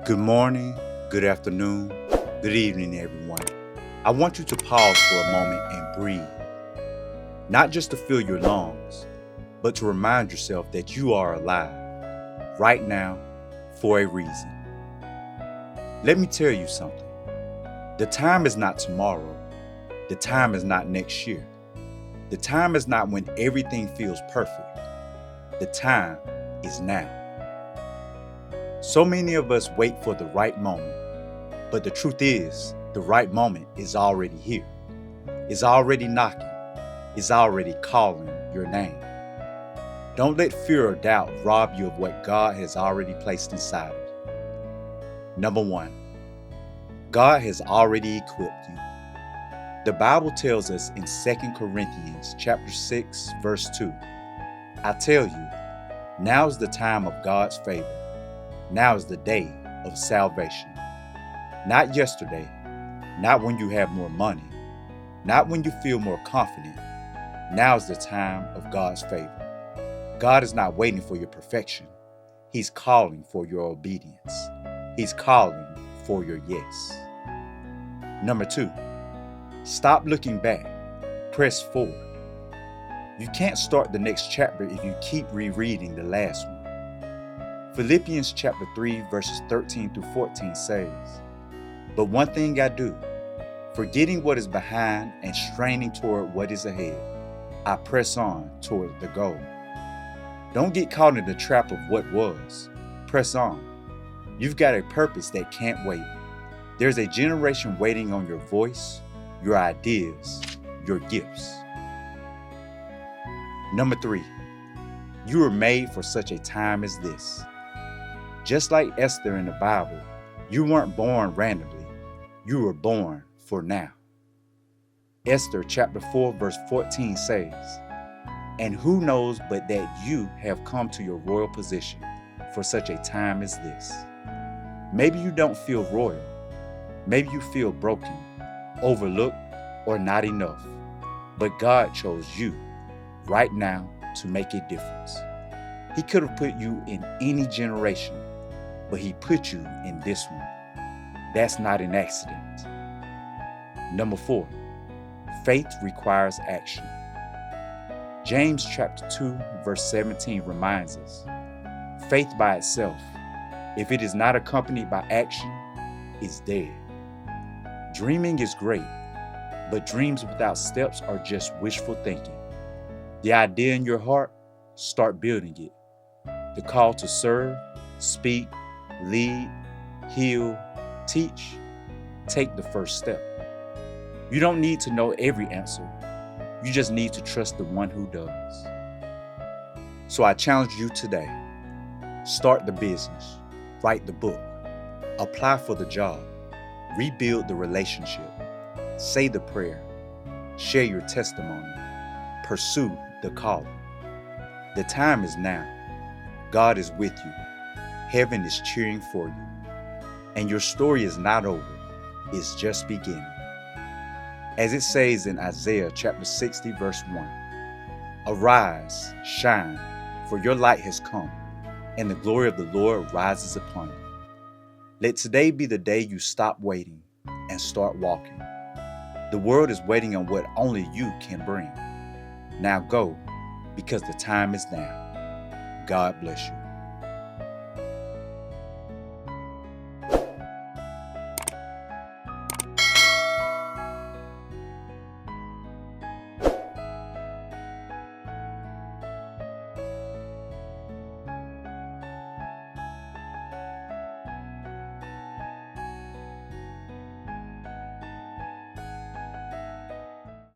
Good morning, good afternoon, good evening, everyone. I want you to pause for a moment and breathe. Not just to fill your lungs, but to remind yourself that you are alive right now for a reason. Let me tell you something. The time is not tomorrow. The time is not next year. The time is not when everything feels perfect. The time is now. So many of us wait for the right moment, but the truth is, the right moment is already here. It's already knocking. It's already calling your name. Don't let fear or doubt rob you of what God has already placed inside of you. Number one, God has already equipped you. The Bible tells us in 2 Corinthians chapter 6, verse 2, I tell you, now is the time of God's favor. Now is the day of salvation. Not yesterday, not when you have more money, not when you feel more confident. Now is the time of God's favor. God is not waiting for your perfection. He's calling for your obedience. He's calling for your yes. Number two, stop looking back. Press forward. You can't start the next chapter if you keep rereading the last one. Philippians chapter 3 verses 13 through 14 says, But one thing I do, forgetting what is behind and straining toward what is ahead, I press on toward the goal. Don't get caught in the trap of what was. Press on. You've got a purpose that can't wait. There's a generation waiting on your voice, your ideas, your gifts. Number three, you were made for such a time as this. Just like Esther in the Bible, you weren't born randomly. You were born for now. Esther chapter 4 verse 14 says, And who knows but that you have come to your royal position for such a time as this. Maybe you don't feel royal. Maybe you feel broken, overlooked, or not enough. But God chose you right now to make a difference. He could have put you in any generation, but He put you in this one. That's not an accident. Number 4, faith requires action. James chapter 2 verse 17 reminds us, faith by itself, if it is not accompanied by action, is dead. Dreaming is great, but dreams without steps are just wishful thinking. The idea in your heart, start building it. The call to serve, speak, lead, heal, teach, take the first step. You don't need to know every answer. You just need to trust the one who does. So I challenge you today. Start the business, write the book, apply for the job, rebuild the relationship, say the prayer, share your testimony, pursue the calling. The time is now. God is with you. Heaven is cheering for you. And your story is not over. It's just beginning. As it says in Isaiah chapter 60 verse 1, Arise, shine, for your light has come, and the glory of the Lord rises upon you. Let today be the day you stop waiting and start walking. The world is waiting on what only you can bring. Now go, because the time is now. God bless you.